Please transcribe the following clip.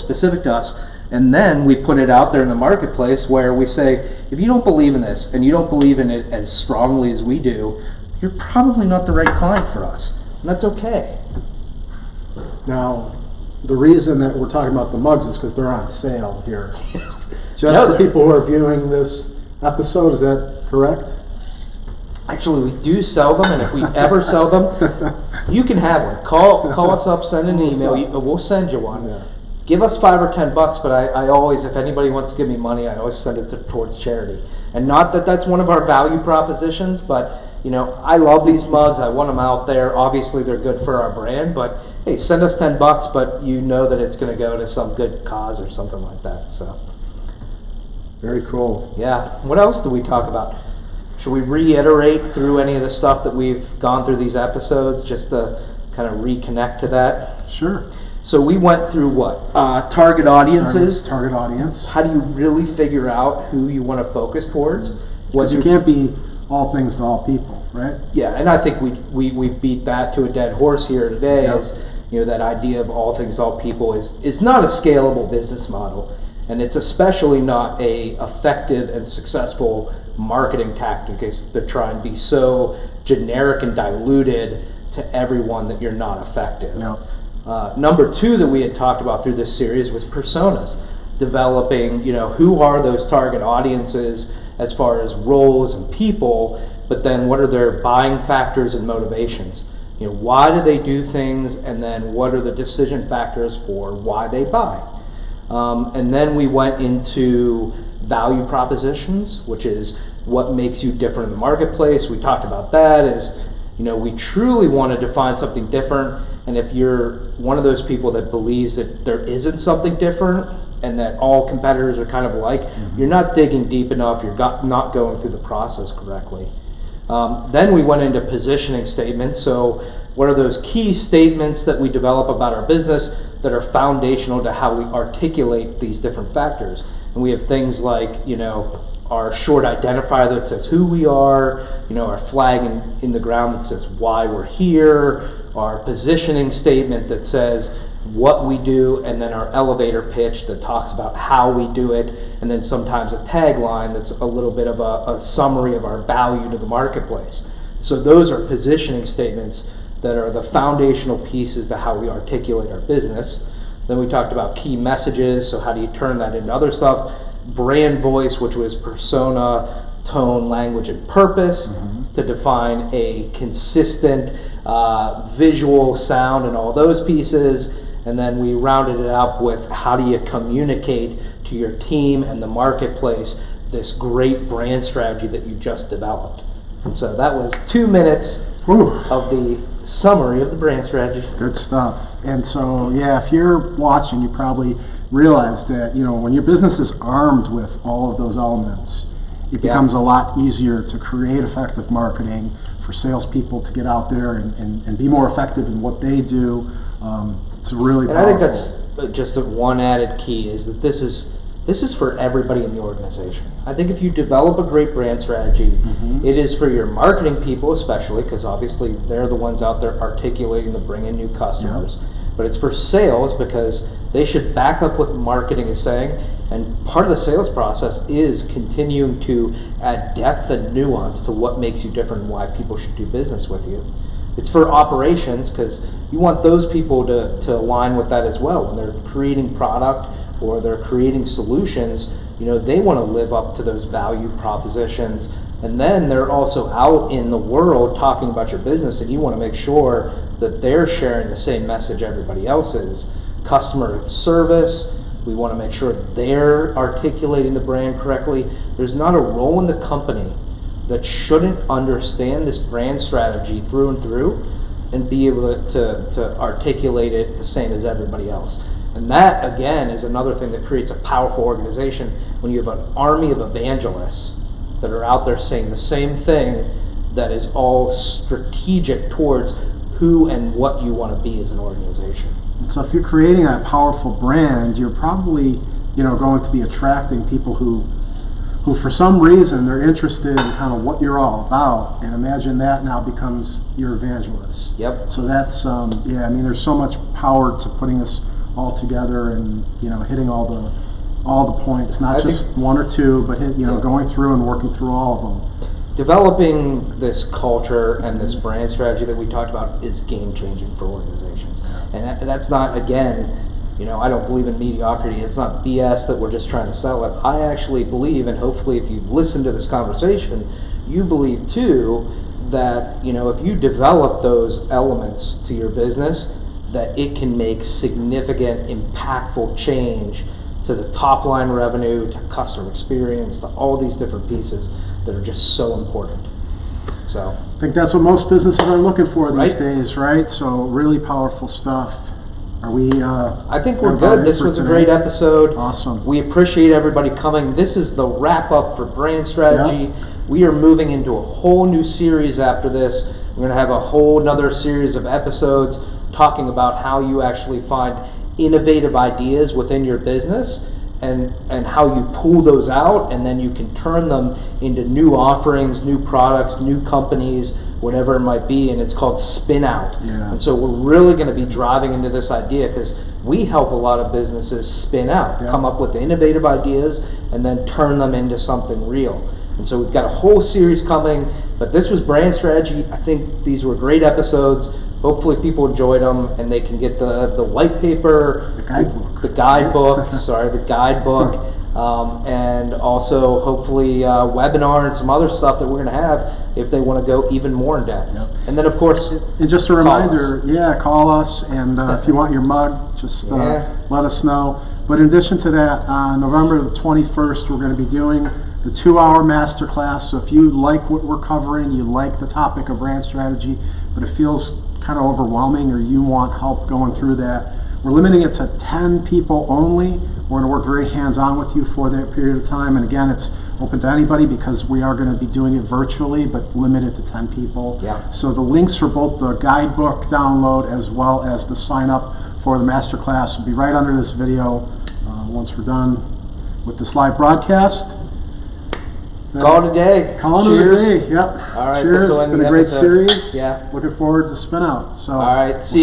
specific to us. And then we put it out there in the marketplace where we say, if you don't believe in this and you don't believe in it as strongly as we do, you're probably not the right client for us. And that's okay. Now, the reason that we're talking about the mugs is because they're on sale here. Just for people who are viewing this episode, is that correct? Actually, we do sell them, and if we ever sell them, you can have one. Call us up, send an email, we'll send you one. Yeah. Give us $5 or $10, but I always, if anybody wants to give me money, I always send it towards charity. And not that that's one of our value propositions, but you know, I love these mugs. I want them out there. Obviously, they're good for our brand, but hey, send us $10, but you know that it's going to go to some good cause or something like that. So, very cool. Yeah. What else do we talk about? Should we reiterate through any of the stuff that we've gone through these episodes, just to kind of reconnect to that? Sure. So we went through what? Target audiences. Target audience. How do you really figure out who you want to focus towards? Because you can't be all things to all people, right? Yeah, and I think we beat that to a dead horse here today. Yep. Is, you know, that idea of all things to all people is not a scalable business model, and it's especially not a effective and successful marketing tactic to try and be so generic and diluted to everyone that you're not effective. Yep. Number two that we had talked about through this series was personas, developing, you know, who are those target audiences as far as roles and people, but then what are their buying factors and motivations? You know, why do they do things, and then what are the decision factors for why they buy? And then we went into value propositions, which is what makes you different in the marketplace. We talked about that as, you know, we truly want to define something different, and if you're one of those people that believes that there isn't something different and that all competitors are kind of alike, you're not digging deep enough, you're not going through the process correctly. Then we went into positioning statements. So what are those key statements that we develop about our business that are foundational to how we articulate these different factors? And we have things like, you know, our short identifier that says who we are, you know, our flag in the ground that says why we're here, our positioning statement that says what we do, and then our elevator pitch that talks about how we do it, and then sometimes a tagline that's a little bit of a summary of our value to the marketplace. So those are positioning statements that are the foundational pieces to how we articulate our business. Then we talked about key messages, so how do you turn that into other stuff? Brand voice, which was persona, tone, language, and purpose, to define a consistent visual, sound, and all those pieces. And then we rounded it up with how do you communicate to your team and the marketplace this great brand strategy that you just developed. And so that was 2 minutes of the summary of the brand strategy. Good stuff. And so, yeah, if you're watching, you probably realize that, you know, when your business is armed with all of those elements, it becomes a lot easier to create effective marketing for salespeople to get out there and be more effective in what they do. It's really powerful. And I think that's just one added key is that this is for everybody in the organization. I think if you develop a great brand strategy, it is for your marketing people especially, because obviously they're the ones out there articulating to bring in new customers. But it's for sales because they should back up what marketing is saying, and part of the sales process is continuing to add depth and nuance to what makes you different and why people should do business with you. It's for operations because you want those people to align with that as well. When they're creating product or they're creating solutions, you know, they want to live up to those value propositions. And then they're also out in the world talking about your business, and you want to make sure that they're sharing the same message everybody else is. Customer service, we want to make sure they're articulating the brand correctly. There's not a role in the company that shouldn't understand this brand strategy through and through and be able to articulate it the same as everybody else. And that, again, is another thing that creates a powerful organization when you have an army of evangelists that are out there saying the same thing that is all strategic towards who and what you want to be as an organization. So if you're creating a powerful brand, you're probably, you know, going to be attracting people who for some reason they're interested in kind of what you're all about, and imagine that now becomes your evangelist. Yep. So that's, yeah, I mean, there's so much power to putting this all together and, you know, hitting all the points, not I think- just one or two, but going through and working through all of them. Developing this culture and this brand strategy that we talked about is game changing for organizations. And that's not, again, you know, I don't believe in mediocrity. It's not BS that we're just trying to sell it. I actually believe, and hopefully if you've listened to this conversation, you believe too, that, you know, if you develop those elements to your business, that it can make significant, impactful change to the top line revenue, to customer experience, to all these different pieces that are just so important. So I think that's what most businesses are looking for these Right. days, right? So really powerful stuff. Are we? I think we're about good. it This for was a today? great episode. Awesome. We appreciate everybody coming. This is the wrap up for brand strategy. We are moving into a whole new series after this. We're going to have a whole nother series of episodes talking about how you actually find innovative ideas within your business and how you pull those out, and then you can turn them into new offerings, new products, new companies, whatever it might be, and it's called spin out. Yeah. And so we're really going to be driving into this idea because we help a lot of businesses spin out, Yeah. come up with innovative ideas, and then turn them into something real. And so we've got a whole series coming, but this was brand strategy. I think these were great episodes. Hopefully people enjoyed them and they can get the white paper, The guidebook. the guidebook, and also hopefully webinar and some other stuff that we're going to have if they want to go even more in depth. Yep. And then of course, And just a Call reminder, call us, and if you want your mug, just Yeah. let us know. But in addition to that, on November the 21st, we're going to be doing the 2-hour masterclass. So if you like what we're covering, you like the topic of brand strategy, but it feels kind of overwhelming or you want help going through that, we're limiting it to 10 people only. We're going to work very hands-on with you for that period of time. And again, it's open to anybody because we are going to be doing it virtually, but limited to 10 people. Yeah. So the links for both the guidebook download as well as the sign up for the masterclass will be right under this video once we're done with this live broadcast. call it a day. Call it a day. Yep. All right, Cheers. this will It's end been the a great episode. series. Yeah. Looking forward to spin out. So All right, we'll see you